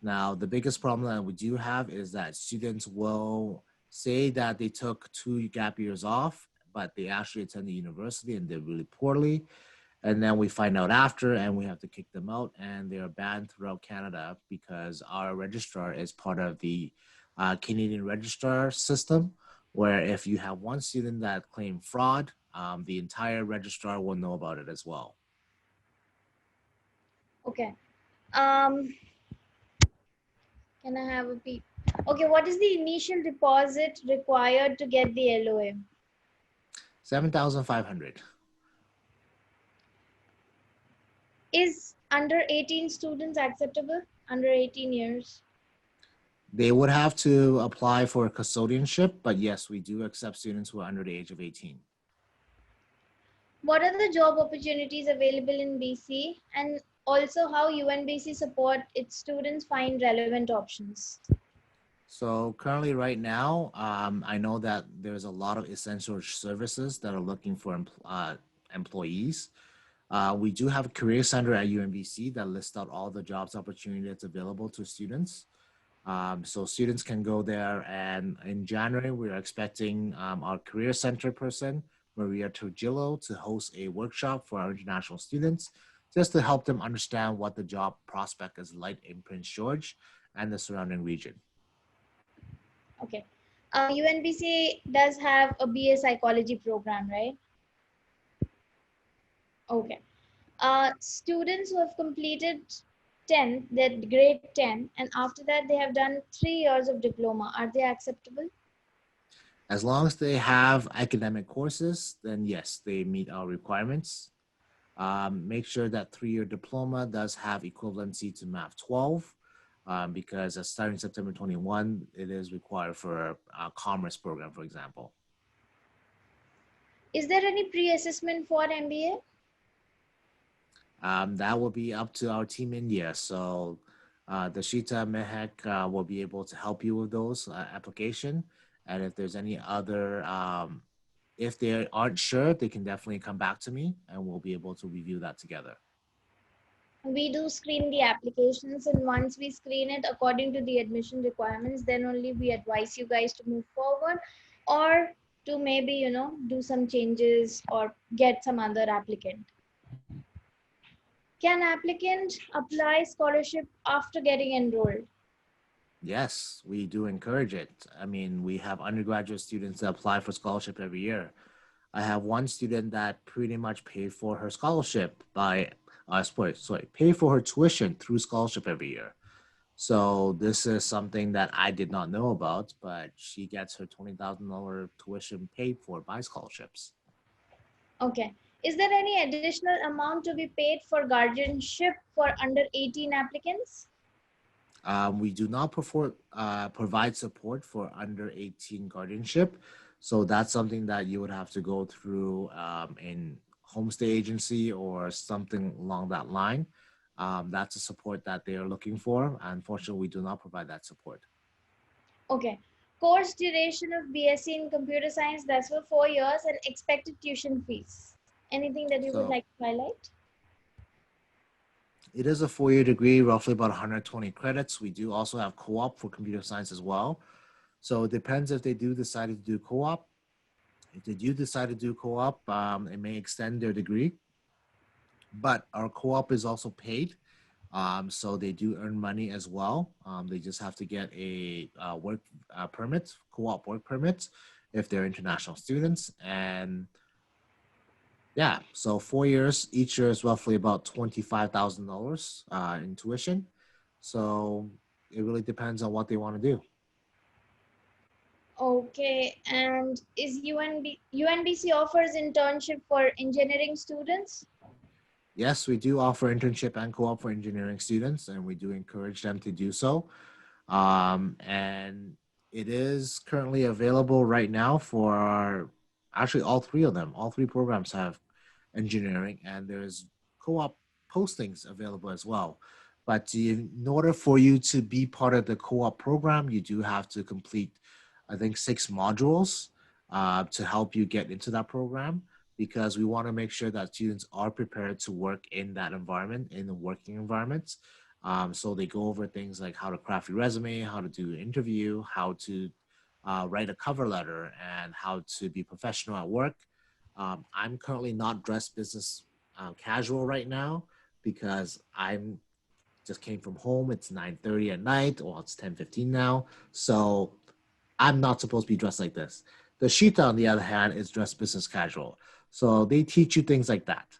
Now, the biggest problem that we do have is that students will say that they took 2 gap years off, but they actually attended university and did really poorly. And then we find out after and we have to kick them out, and they're banned throughout Canada because our registrar is part of the Canadian registrar system, where if you have one student that claimed fraud, the entire registrar will know about it as well. Okay. Can I have a peek? Okay, what is the initial deposit required to get the LOA? 7,500. Is under 18 students acceptable? Under 18 years? They would have to apply for a custodianship, but yes, we do accept students who are under the age of 18. What are the job opportunities available in BC, and also how UNBC support its students find relevant options? So currently right now, I know that there's a lot of essential services that are looking for employees. We do have a career center at UNBC that lists out all the jobs opportunity that's available to students. So students can go there, and in January, we're expecting our career center person, Maria Trujillo, to host a workshop for our international students, just to help them understand what the job prospect is like in Prince George and the surrounding region. Okay. UNBC does have a BA psychology program, right? Okay. Students who have completed 10, that grade 10, and after that they have done 3 years of diploma, are they acceptable? As long as they have academic courses, then yes, they meet our requirements. Make sure that 3-year diploma does have equivalency to Math 12, because starting September 21, it is required for a commerce program, for example. Is there any pre-assessment for MBA? That will be up to our team India. So Dashita Mehek will be able to help you with those application. And if there's any other if they aren't sure, they can definitely come back to me and we'll be able to review that together. We do screen the applications, and once we screen it according to the admission requirements, then only we advise you guys to move forward, or to maybe, you know, do some changes or get some other applicant. Can applicant apply scholarship after getting enrolled? Yes, we do encourage it. I mean, we have undergraduate students that apply for scholarship every year. I have one student that pretty much paid for her scholarship by, pay for her tuition through scholarship every year. So this is something that I did not know about, but she gets her $20,000 tuition paid for by scholarships. Okay. Is there any additional amount to be paid for guardianship for under 18 applicants? We do not provide support for under 18 guardianship. So that's something that you would have to go through in homestay agency or something along that line. That's a support that they are looking for. Unfortunately, we do not provide that support. Okay. Course duration of BSc in computer science, that's for 4 years, and expected tuition fees. Anything that you would So like to highlight? it is a 4-year degree, roughly about 120 credits. We do also have co-op for computer science as well. So it depends if they do decide to do co-op. If they do decide to do co-op, it may extend their degree. But our co-op is also paid. So they do earn money as well. They just have to get a work permit, co-op work permit, if they're international students. And yeah, so 4 years, each year is roughly about $25,000 in tuition. So it really depends on what they want to do. Okay. And is UNBC offers internship for engineering students? Yes, we do offer internship and co-op for engineering students, and we do encourage them to do so. And it is currently available right now for actually all three of them. All three programs have engineering, and there's co-op postings available as well. But in order for you to be part of the co-op program, you do have to complete, I think, 6 modules to help you get into that program, because we want to make sure that students are prepared to work in that environment, in the working environment. So they go over things like how to craft your resume, how to do an interview, how to write a cover letter, and how to be professional at work. I'm currently not dressed business casual right now because I'm just came from home. It's 9:30 at night, or it's 10:15 now. So I'm not supposed to be dressed like this. The Shita, on the other hand, is dressed business casual. So they teach you things like that.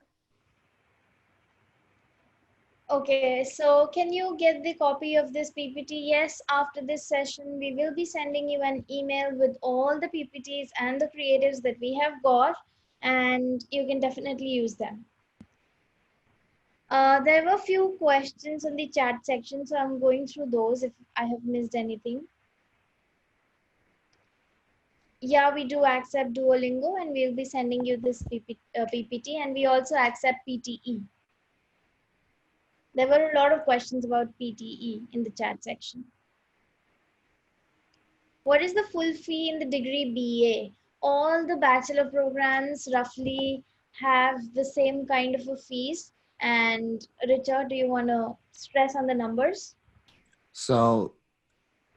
Okay, so can you get the copy of this PPT? Yes, after this session, we will be sending you an email with all the PPTs and the creatives that we have got, and you can definitely use them. There were a few questions in the chat section, so I'm going through those if I have missed anything. Yeah, we do accept Duolingo, and we'll be sending you this PPT, and we also accept PTE. There were a lot of questions about PTE in the chat section. What is the full fee in the degree BA? All the bachelor programs roughly have the same kind of a fees. And Richard, do you want to stress on the numbers? So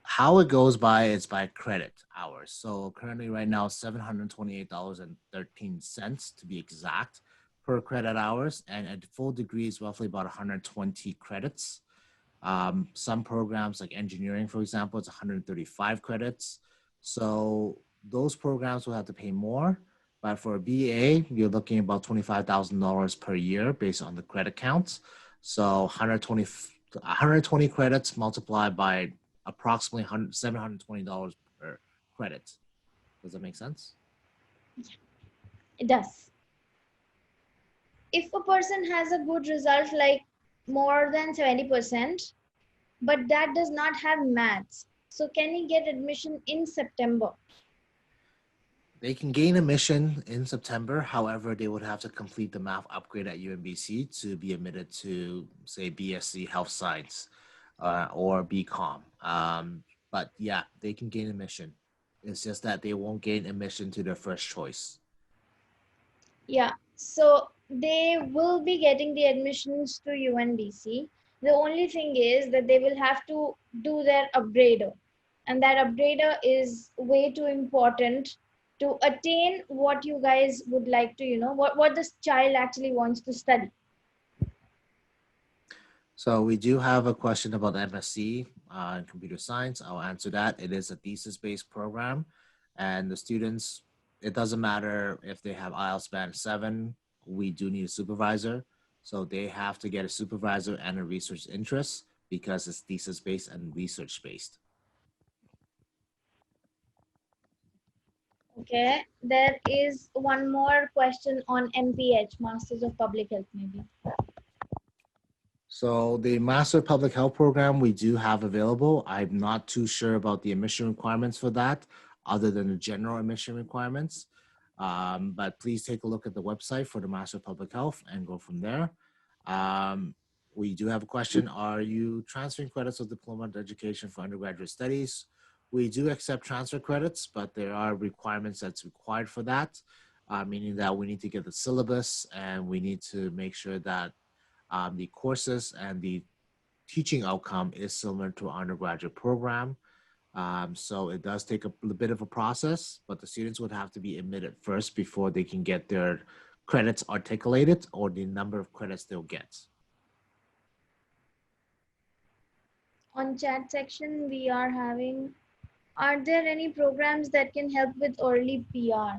how it goes by is by credit hours. So currently right now, $728.13 to be exact per credit hours. And a full degree is roughly about 120 credits. Some programs like engineering, for example, it's 135 credits. So those programs will have to pay more. But for a BA, you're looking about $25,000 per year based on the credit counts. So 120 credits multiplied by approximately $720 per credit. Does that make sense? It does. If a person has a good result, like more than 70%, but that does not have maths, so can he get admission in September? They can gain admission in September. However, they would have to complete the math upgrade at UNBC to be admitted to, say, BSc Health Science or BCom. But yeah, they can gain admission. It's just that they won't gain admission to their first choice. Yeah, so they will be getting the admissions to UNBC. The only thing is that they will have to do their upgrader, and that upgrader is way too important to attain what you guys would like to, what this child actually wants to study. So we do have a question about MSc in computer science. I'll answer that. It is a thesis-based program, and the students, it doesn't matter if they have IELTS band 7, we do need a supervisor. So they have to get a supervisor and a research interest because it's thesis-based and research-based. Okay, there is one more question on MPH, Masters of Public Health, maybe. So the Master Public Health program we do have available. I'm not too sure about the admission requirements for that, other than the general admission requirements. But please take a look at the website for the Master of Public Health and go from there. We do have a question. Are you transferring credits of diploma of education for undergraduate studies? We do accept transfer credits, but there are requirements that's required for that, meaning that we need to get the syllabus and we need to make sure that the courses and the teaching outcome is similar to our undergraduate program. So it does take a bit of a process, but the students would have to be admitted first before they can get their credits articulated or the number of credits they'll get. On chat section, we are having, are there any programs that can help with early PR?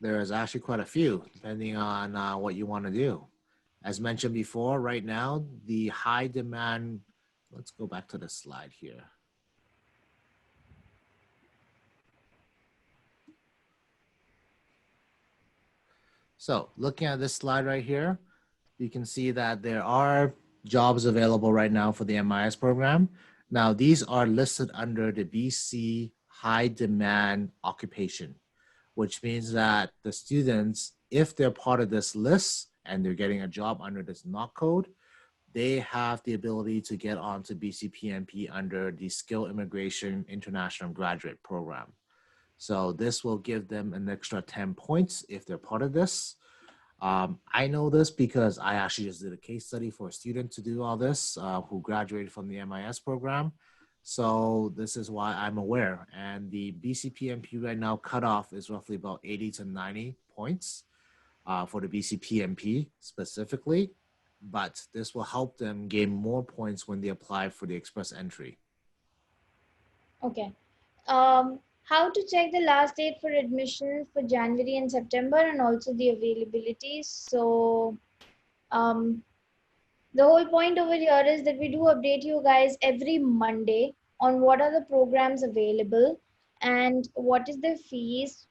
There is actually quite a few, depending on what you want to do. As mentioned before, right now, the high demand, let's go back to the slide here. So looking at this slide right here, you can see that there are jobs available right now for the MIS program. Now, these are listed under the BC high demand occupation, which means that the students, if they're part of this list and they're getting a job under this NOC code, they have the ability to get onto BCPNP under the Skill Immigration International Graduate Program. So this will give them an extra 10 points if they're part of this. I know this because I actually just did a case study for a student to do all this who graduated from the MIS program. So this is why I'm aware. And the BCPMP right now cutoff is roughly about 80 to 90 points for the BCPMP specifically. But this will help them gain more points when they apply for the express entry. Okay. How to check the last date for admission for January and September and also the availability. So the whole point over here is that we do update you guys every Monday on what are the programs available and what is the fees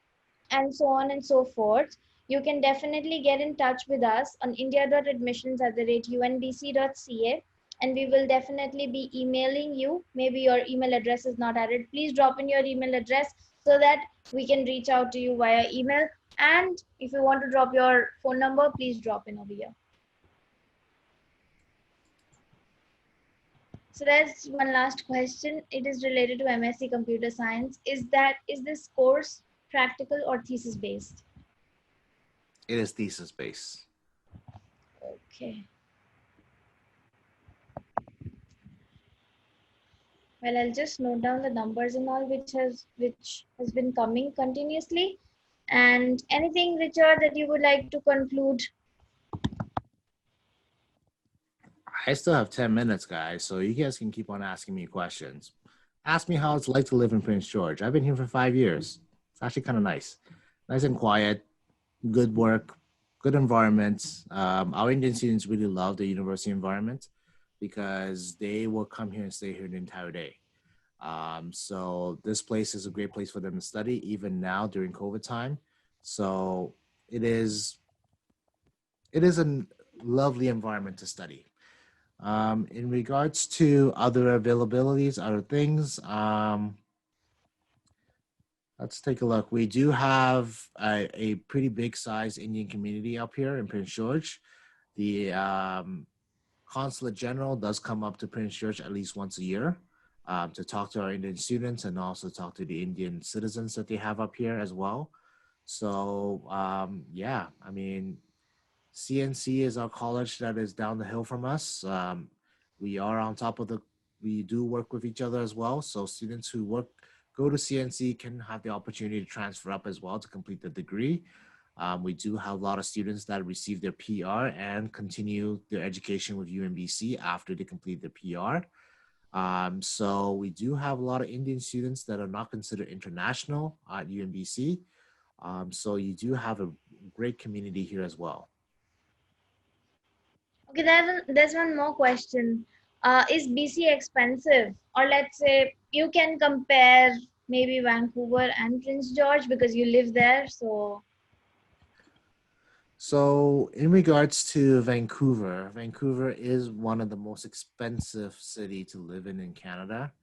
and so on and so forth. You can definitely get in touch with us on india.admissions@unbc.ca, and we will definitely be emailing you. Maybe your email address is not added. Please drop in your email address so that we can reach out to you via email. And if you want to drop your phone number, please drop in over here. So there's one last question. It is related to MSc Computer Science. Is this course practical or thesis based? It is thesis based. Okay. Well, I'll just note down the numbers and all which has been coming continuously. And anything, Richard, that you would like to conclude? I still have 10 minutes, guys, so you guys can keep on asking me questions. Ask me how it's like to live in Prince George. I've been here for 5 years. It's actually kind of nice. Nice and quiet, good work, good environment. Our Indian students really love the university environment because they will come here and stay here the entire day. So this place is a great place for them to study, even now during COVID time. So it is a lovely environment to study. In regards to other availabilities, other things, let's take a look. We do have a pretty big size Indian community up here in Prince George. The Consulate General does come up to Prince George at least once a year to talk to our Indian students and also talk to the Indian citizens that they have up here as well. So yeah, I mean, CNC is our college that is down the hill from us. We are on top of we do work with each other as well. So students who go to CNC can have the opportunity to transfer up as well to complete the degree. We do have a lot of students that receive their PR and continue their education with UNBC after they complete their PR. So we do have a lot of Indian students that are not considered international at UNBC. So you do have a great community here as well. Okay, there's one more question. Is BC expensive? Or let's say you can compare maybe Vancouver and Prince George because you live there. So in regards to Vancouver, Vancouver is one of the most expensive city to live in Canada.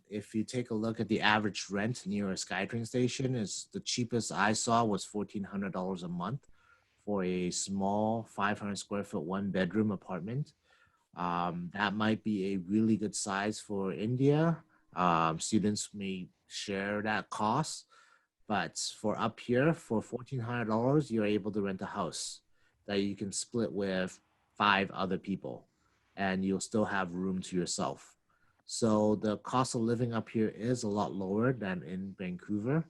If you take a look at the average rent near a SkyTrain station, is the cheapest I saw was $1,400 a month for a small 500 square foot one bedroom apartment. That might be a really good size for India. Students may share that cost, but for up here, for $1,400, you're able to rent a house that you can split with 5 other people, and you'll still have room to yourself. So the cost of living up here is a lot lower than in Vancouver.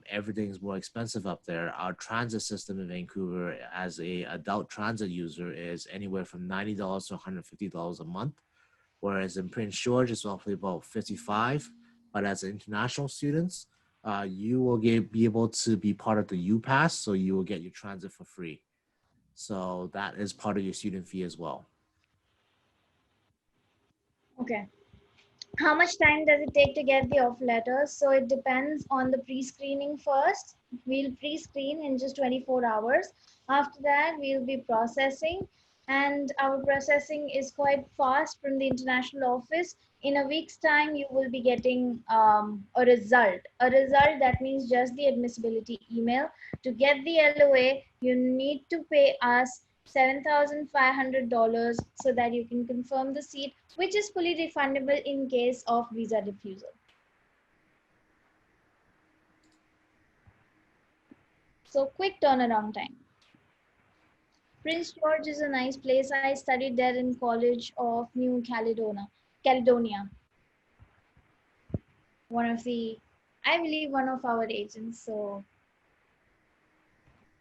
Everything's more expensive up there. Our transit system in Vancouver, as a adult transit user, is anywhere from $90 to $150 a month, whereas in Prince George, it's roughly about 55. But as international students, you will be able to be part of the U Pass, so you will get your transit for free. So that is part of your student fee as well. Okay. How much time does it take to get the offer letter? So it depends on the pre-screening first. We'll pre-screen in just 24 hours. After that, we'll be processing, and our processing is quite fast from the international office. In a week's time, you will be getting a result. A result, that means just the admissibility email. To get the LOA, you need to pay us $7,500 so that you can confirm the seat, which is fully refundable in case of visa refusal. So quick turnaround time. Prince George is a nice place. I studied there in College of New Caledonia. I believe one of our agents. So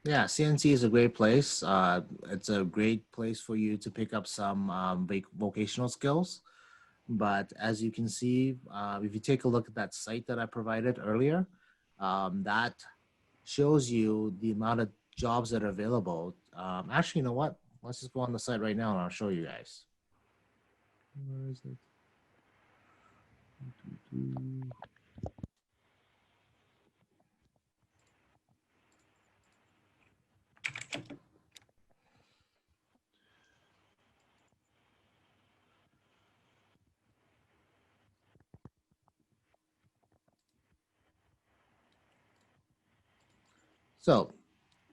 Yeah, CNC is a great place. It's a great place for you to pick up some vocational skills. But as you can see, if you take a look at that site that I provided earlier, that shows you the amount of jobs that are available. Actually, you know what? Let's just go on the site right now and I'll show you guys. Where is it? So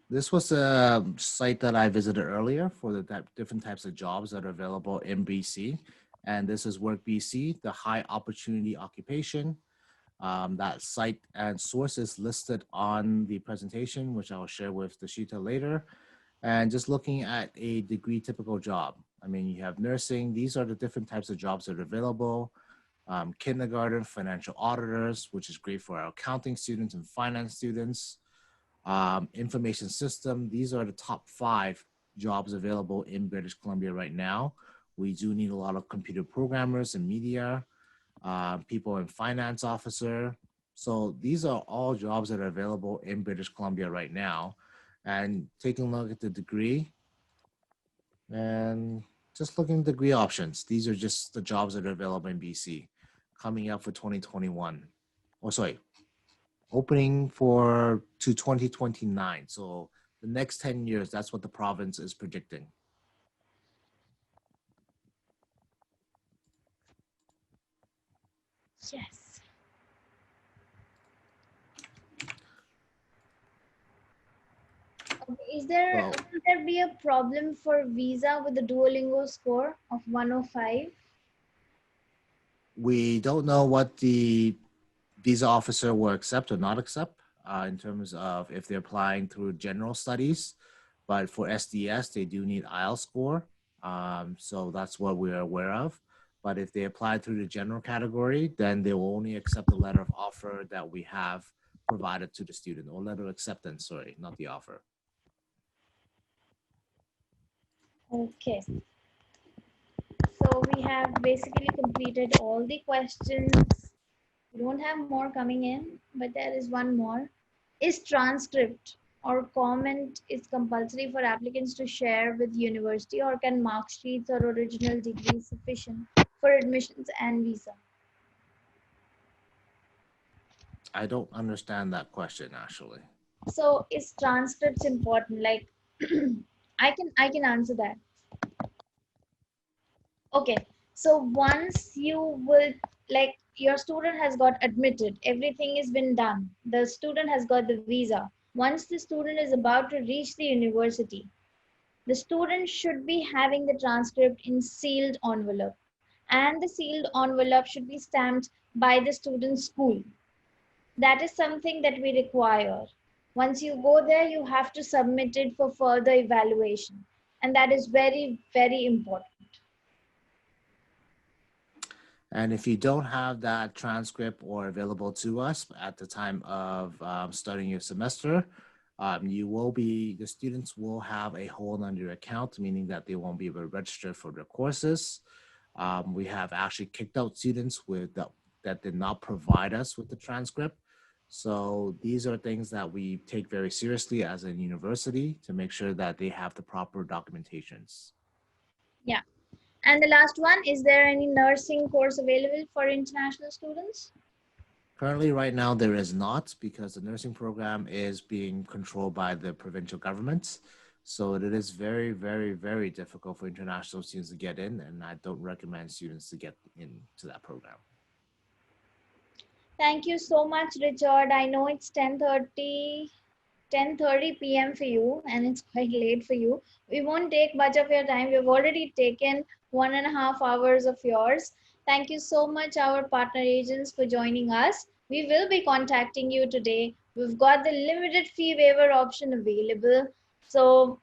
this was a site that I visited earlier for the different types of jobs that are available in BC. And this is Work BC, the high opportunity occupation. That site and source is listed on the presentation, which I'll share with Dashita later. And just looking at a degree typical job. I mean, you have nursing. These are the different types of jobs that are available. Kindergarten, financial auditors, which is great for our accounting students and finance students. Information system. These are the top 5 jobs available in British Columbia right now. We do need a lot of computer programmers and media, people in finance officer. So these are all jobs that are available in British Columbia right now. And taking a look at the degree and just looking at degree options. These are just the jobs that are available in BC coming up for 2021. Oh, sorry, opening to 2029. So the next 10 years, that's what the province is predicting. yes. Okay. Will there be a problem for visa with the Duolingo score of 105? We don't know what the visa officer will accept or not accept. in terms of if they're applying through general studies, but for SDS, they do need IELTS score. So that's what we're aware of. But if they apply through the general category, then they will only accept the letter of offer that we have provided to the student, or letter of acceptance, sorry, not the offer. Okay. So we have basically completed all the questions. We don't have more coming in, but there is one more. Is transcript or comment is compulsory for applicants to share with university, or can mark sheets or original degree sufficient for admissions and visa? I don't understand that question actually. So is transcripts important? Like I can answer that. Okay, so once you will, like, your student has got admitted, everything has been done, the student has got the visa. Once the student is about to reach the university, the student should be having the transcript in sealed envelope, and the sealed envelope should be stamped by the student's school. That is something that we require. Once you go there, you have to submit it for further evaluation, and that is very, very important. And if you don't have that transcript or available to us at the time of starting your semester, the students will have a hold on your account, meaning that they won't be able to register for their courses. We have actually kicked out students that did not provide us with the transcript. So these are things that we take very seriously as a university to make sure that they have the proper documentations. Yeah. And the last one, is there any nursing course available for international students? Currently, right now, there is not, because the nursing program is being controlled by the provincial governments. So it is very, very, very difficult for international students to get in, and I don't recommend students to get into that program. Thank you so much, Richard. I know it's 10:30 p.m. for you, and it's quite late for you. We won't take much of your time. We've already taken 1.5 hours of yours. Thank you so much, our partner agents, for joining us. We will be contacting you today. We've got the limited fee waiver option available. So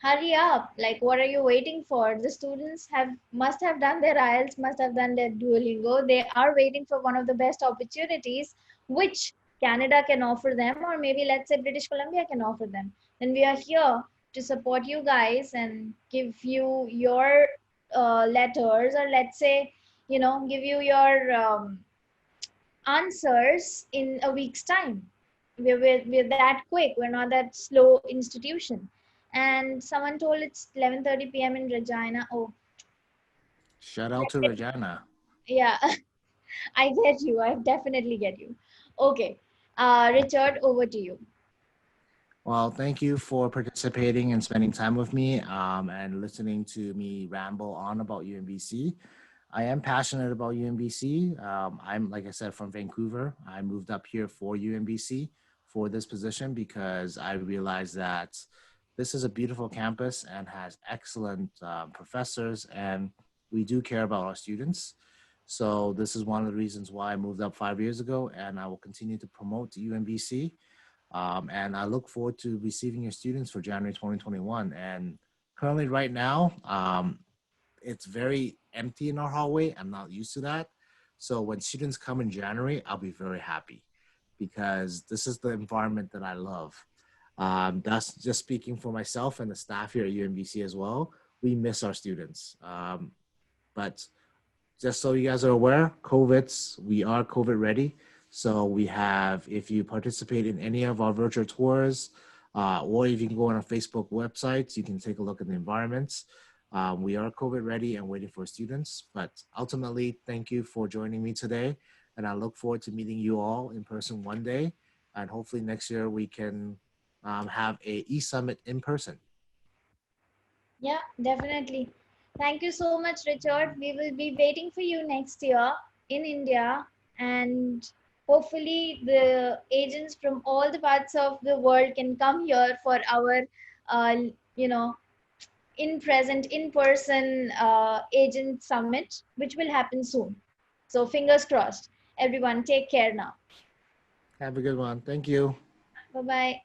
hurry up. Like, what are you waiting for? The students must have done their IELTS, must have done their Duolingo. They are waiting for one of the best opportunities which Canada can offer them, or maybe let's say British Columbia can offer them. And we are here to support you guys and give you your letters, or let's say, give you your answers in a week's time. We're that quick. We're not that slow institution. And someone told it's 11:30 p.m. in Regina. Oh, Shout out to Regina. yeah, I get you. I definitely get you. Okay, Richard, over to you. Well, thank you for participating and spending time with me and listening to me ramble on about UNBC. I am passionate about UNBC. I'm, like I said, from Vancouver. I moved up here for UNBC for this position because I realized that this is a beautiful campus and has excellent professors, and we do care about our students. So this is one of the reasons why I moved up 5 years ago, and I will continue to promote UNBC. And I look forward to receiving your students for January 2021. And currently right now, it's very empty in our hallway. I'm not used to that. So when students come in January, I'll be very happy because this is the environment that I love. That's just speaking for myself and the staff here at UNBC as well. We miss our students. But just so you guys are aware, we are COVID ready. So we have, if you participate in any of our virtual tours, or if you can go on our Facebook websites, you can take a look at the environments. We are COVID ready and waiting for students, but ultimately, thank you for joining me today. And I look forward to meeting you all in person one day. And hopefully next year we can have a e-summit in person. Yeah, definitely. Thank you so much, Richard. We will be waiting for you next year in India, and hopefully the agents from all the parts of the world can come here for our, uh, you know, in person agent summit, which will happen soon. So fingers crossed. Everyone, take care now. Have a good one. Thank you. Bye-bye.